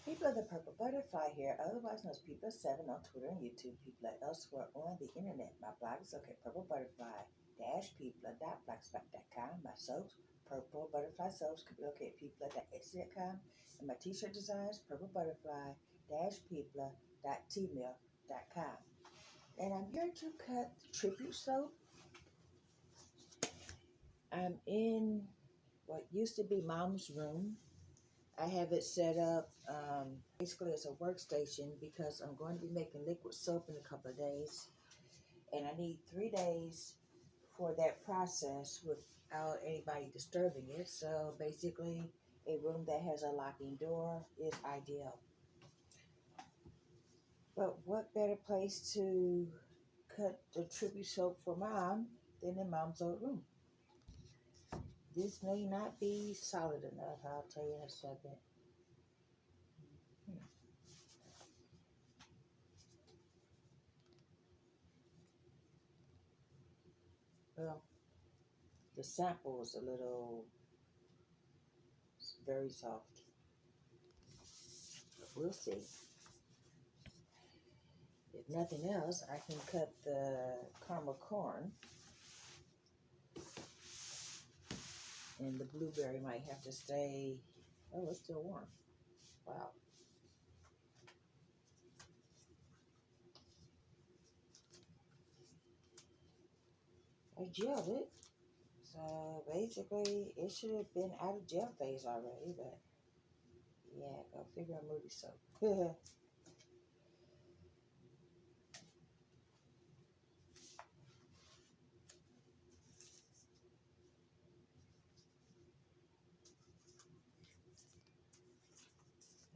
People of the Purple Butterfly here, otherwise known as People of 7 on Twitter and YouTube, people at elsewhere on the internet. My blog is located at purplebutterfly-people.blogspot.com. My soaps, Purple Butterfly Soaps, can be located at people.etsy.com. And my t-shirt designs, purplebutterfly-people.tmail.com. And I'm here to cut the tribute soap. I'm in what used to be Mom's room. I have it set up basically as a workstation because I'm going to be making liquid soap in a couple of days. And I need 3 days for that process without anybody disturbing it. So basically, a room that has a locking door is ideal. But what better place to cut the tribute soap for Mom than in Mom's old room? This may not be solid enough. I'll tell you in a second. Well, the sample is very soft. But we'll see. If nothing else, I can cut the caramel corn. And the blueberry might have to stay. Oh, it's still warm. Wow. I gelled it. So basically, it should have been out of gel phase already, but yeah, go figure a movie soap.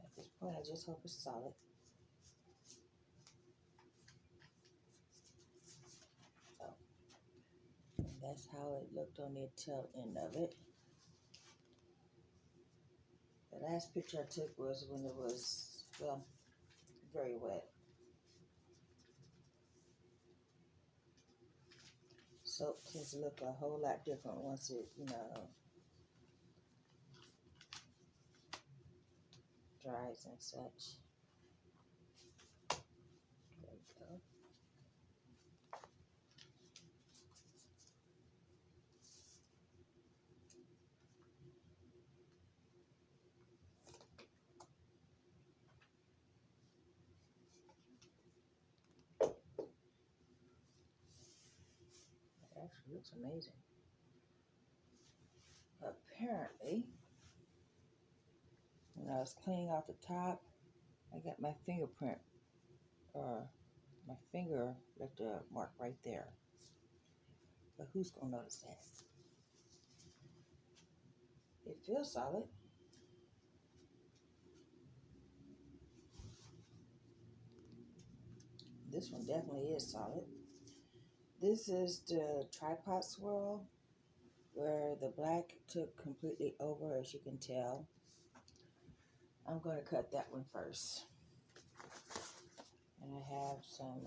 At this point, I just hope it's solid. Oh, and that's how it looked on the tail end of it. The last picture I took was when it was, well, very wet. Soap tends to look a whole lot different once it, dries and such. There we go. It actually looks amazing. Apparently, when I was cleaning off the top, I got my fingerprint, or my finger left a mark right there. But who's gonna notice that? It feels solid. This one definitely is solid. This is the tripod swirl, where the black took completely over, as you can tell. I'm going to cut that one first. And I have some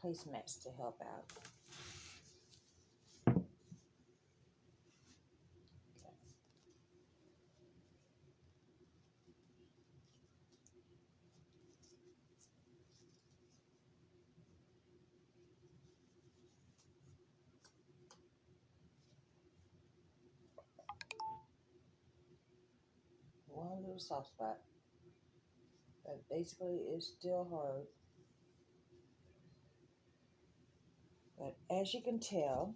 placemats to help out. Okay. One little soft spot. But basically it's still hard. But as you can tell,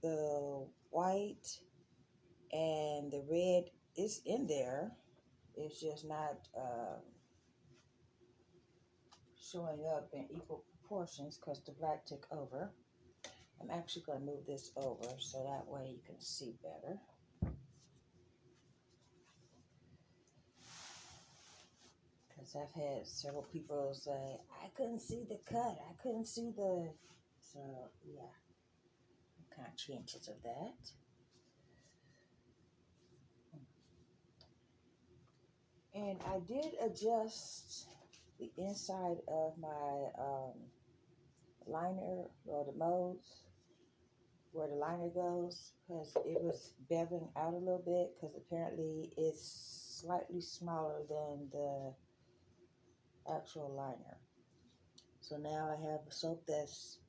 the white and the red is in there. It's just not showing up in equal proportions because the black took over. I'm actually going to move this over so that way you can see better. Because I've had several people say, I couldn't see the cut. I couldn't see the... So, yeah. I'm conscientious of that. And I did adjust the inside of my liner, or the modes. where the liner goes, because it was beveling out a little bit, because apparently it's slightly smaller than the actual liner. So now I have a soap that's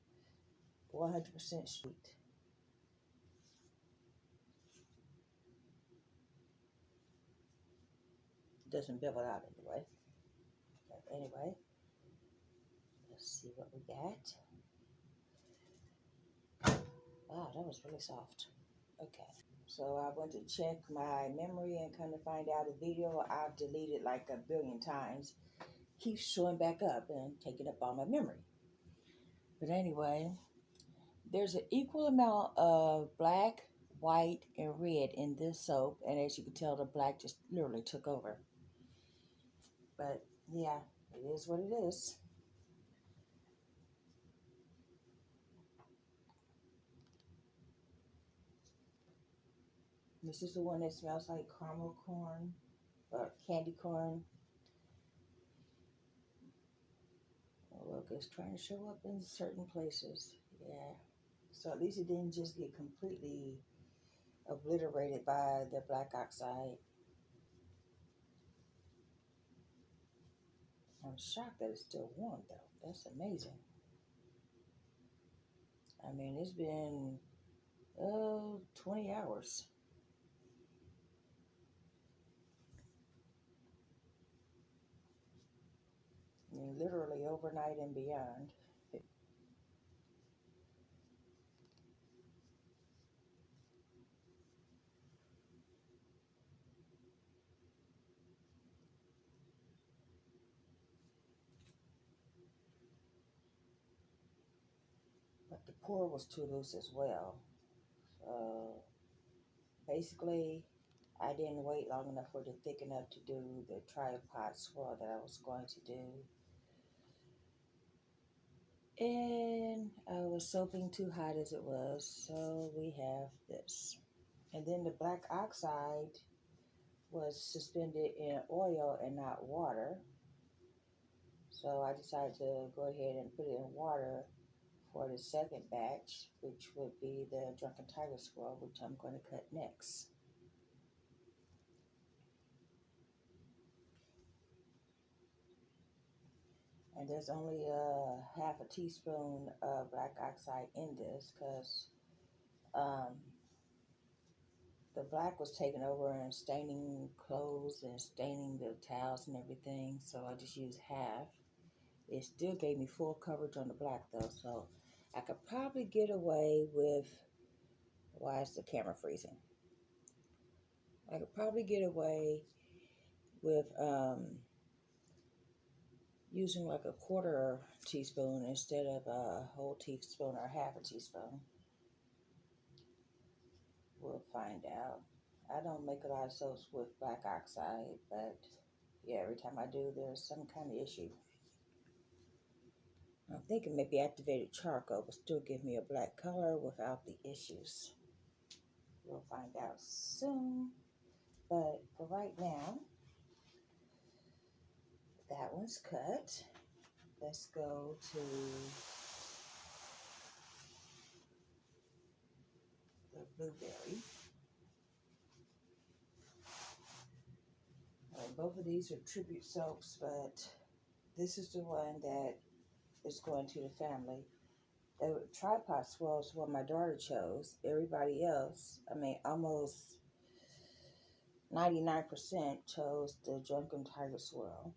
100% sweet. It doesn't bevel out anyway. But anyway, let's see what we got. Wow, that was really soft. Okay. So I went to check my memory and kind of find out a video I've deleted like a billion times keeps showing back up and taking up all my memory. But anyway, there's an equal amount of black, white, and red in this soap, and as you can tell, the black just literally took over. But yeah, it is what it is. This is the one that smells like caramel corn or candy corn. Oh, look, it's trying to show up in certain places. Yeah. So at least it didn't just get completely obliterated by the black oxide. I'm shocked that it's still warm though. That's amazing. I mean, it's been 20 hours. I mean, literally overnight and beyond. But the pour was too loose as well. So basically, I didn't wait long enough for it to thicken up to do the tripod swirl that I was going to do. And I was soaping too hot as it was, so we have this. And then the black oxide was suspended in oil and not water. So I decided to go ahead and put it in water for the second batch, which would be the Drunken Tiger Swirl, which I'm going to cut next. And there's only half a teaspoon of black oxide in this because the black was taken over and staining clothes and staining the towels and everything. So I just used half. It still gave me full coverage on the black though. So I could probably get away with, why is the camera freezing? I could probably get away with using like a quarter teaspoon instead of a whole teaspoon or half a teaspoon. We'll find out. I don't make a lot of soaps with black oxide, but yeah, every time I do, there's some kind of issue. I'm thinking maybe activated charcoal will still give me a black color without the issues. We'll find out soon. But for right now, that one's cut. Let's go to the blueberry. Both of these are tribute soaps, but this is the one that is going to the family. The tripod swirl is what my daughter chose. Everybody else, I mean, almost 99% chose the Drunken Tiger Swirl.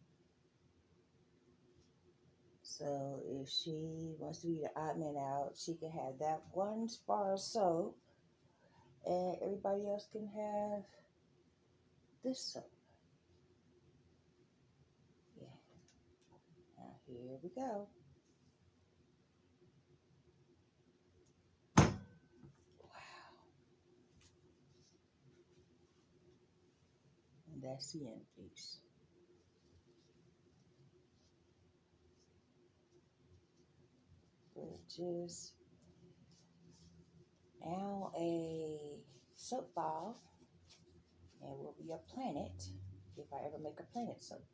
So if she wants to be the odd man out, she can have that one bar of soap, and everybody else can have this soap. Yeah. Now here we go. And that's the end piece. Which is now a soap ball, and will be a planet if I ever make a planet soap.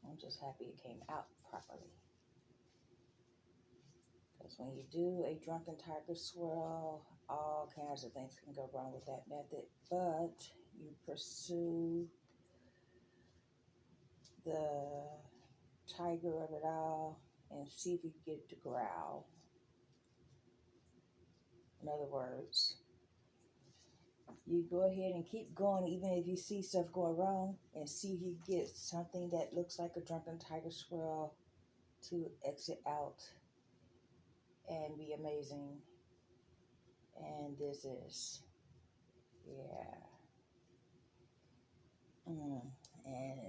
I'm just happy it came out properly. Because when you do a Drunken Tiger swirl, all kinds of things can go wrong with that method, but you pursue the tiger of it all and see if you can get it to growl. In other words, you go ahead and keep going even if you see stuff going wrong, and see if you get something that looks like a Drunken Tiger swirl to exit out and be amazing. And this is, yeah. And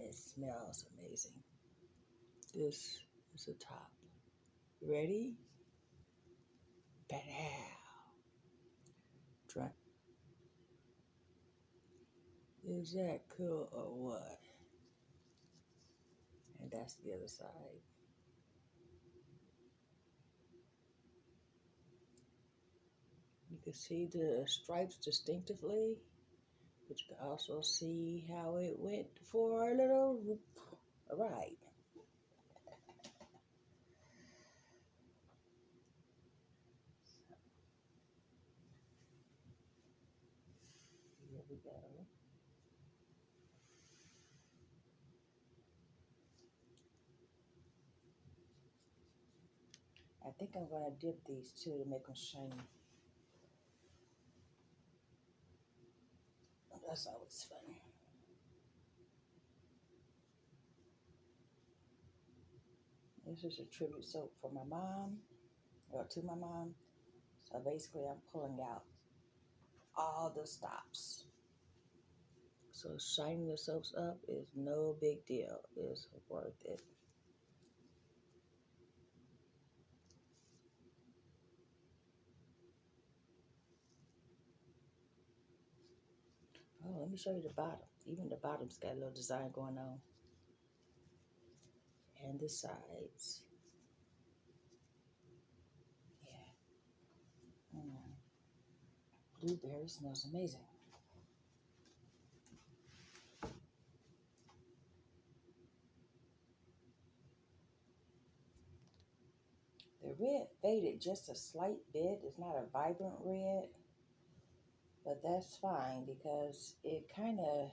it smells amazing. This is the top. You ready? Ba-dow. Drunk. Is that cool or what? And that's the other side. You can see the stripes distinctively, but you can also see how it went for a little ride. Here we go. I think I'm going to dip these too to make them shiny. That's always fun. This is a tribute soap for my mom, or to my mom. So basically I'm pulling out all the stops. So shining the soaps up is no big deal. It's worth it. Oh, let me show you the bottom. Even the bottom's got a little design going on. And the sides. Yeah. Blueberry smells amazing. The red faded just a slight bit. It's not a vibrant red, but that's fine because it kind of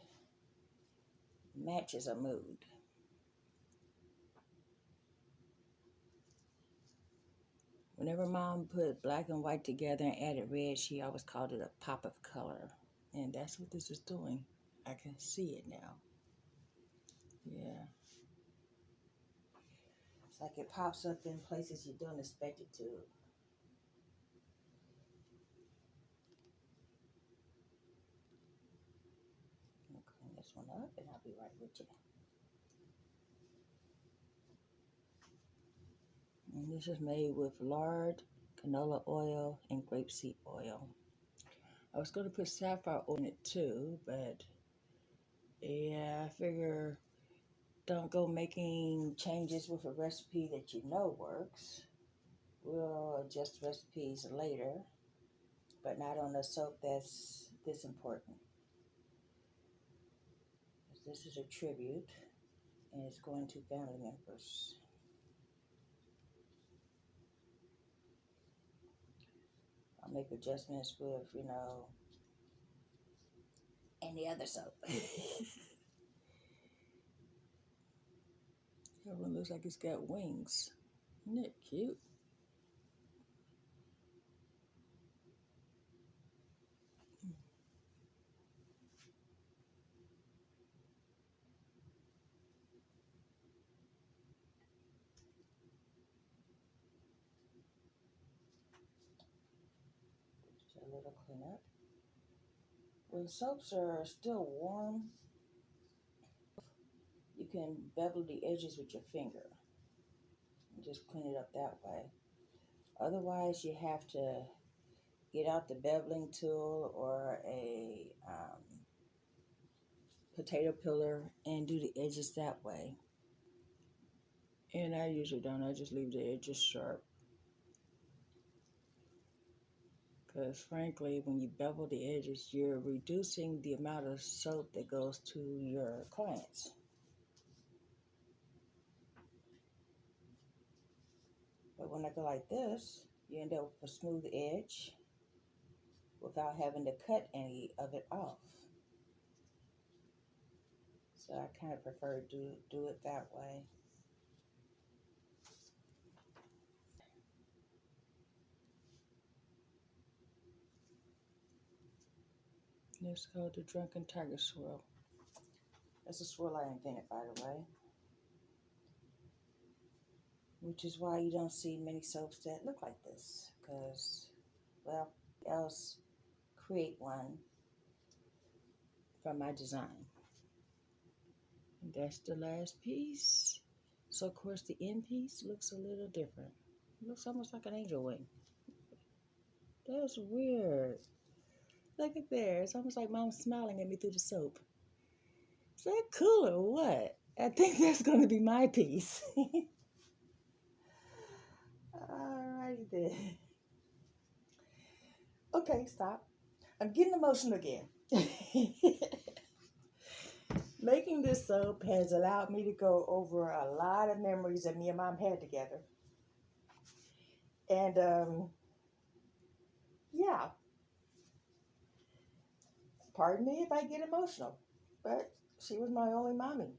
matches a mood. Whenever Mom put black and white together and added red, she always called it a pop of color. And that's what this is doing. I can see it now. Yeah. It's like it pops up in places you don't expect it to. I'll clean this one up and I'll be right with you. And this is made with lard, canola oil, and grapeseed oil. I was going to put safflower oil in it too, but yeah, I figure don't go making changes with a recipe that you know works. We'll adjust recipes later, but not on a soap that's this important. This is a tribute, and it's going to family members. I'll make adjustments with, any other soap. That one looks like it's got wings. Isn't it cute? Just a little cleanup. When soaps are still warm, you can bevel the edges with your finger and just clean it up that way. Otherwise, you have to get out the beveling tool or a potato peeler and do the edges that way. And I usually don't. I just leave the edges sharp. Because frankly, when you bevel the edges, you're reducing the amount of soap that goes to your clients. But when I go like this, you end up with a smooth edge without having to cut any of it off. So I kind of prefer to do it that way. It's called the Drunken Tiger Swirl. That's a swirl I invented, by the way. Which is why you don't see many soaps that look like this. Because, well, else create one from my design. And that's the last piece. So, of course, the end piece looks a little different. It looks almost like an angel wing. That's weird. Look at there. It's almost like Mom's smiling at me through the soap. Is that cool or what? I think that's going to be my piece. Alrighty then. Okay, stop. I'm getting emotional again. Making this soap has allowed me to go over a lot of memories that me and Mom had together. And, yeah. Pardon me if I get emotional, but she was my only mommy,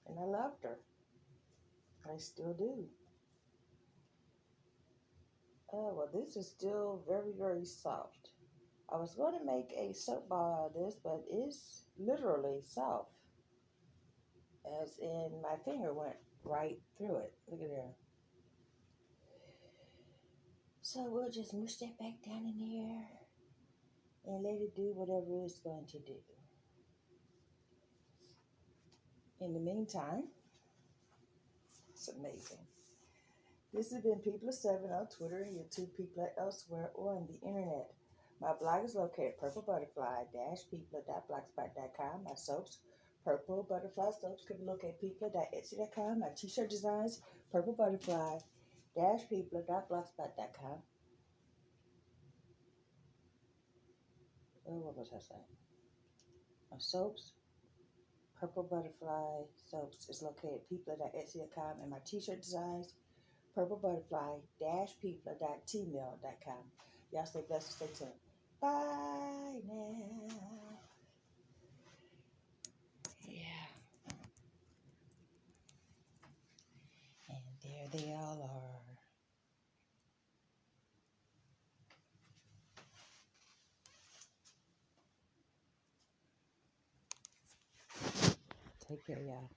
and I loved her. I still do. Oh, well, this is still very, very soft. I was going to make a soap ball out of this, but it's literally soft. As in, my finger went right through it. Look at there. So we'll just mush that back down in there and let it do whatever it's going to do. In the meantime, it's amazing. This has been People7 on Twitter and YouTube, People elsewhere on the internet. My blog is located at purplebutterfly-people.blogspot.com. My soaps, Purple Butterfly Soaps, can be located at people.etsy.com. My t-shirt designs, purplebutterfly-people.blogspot.com. What was I saying? My soaps, Purple Butterfly Soaps, is located at people.etsy.com. And my t-shirt designs, purplebutterfly-people.tmail.com. Y'all stay blessed, stay tuned. Bye now. Yeah. And there they all are. Take care, y'all.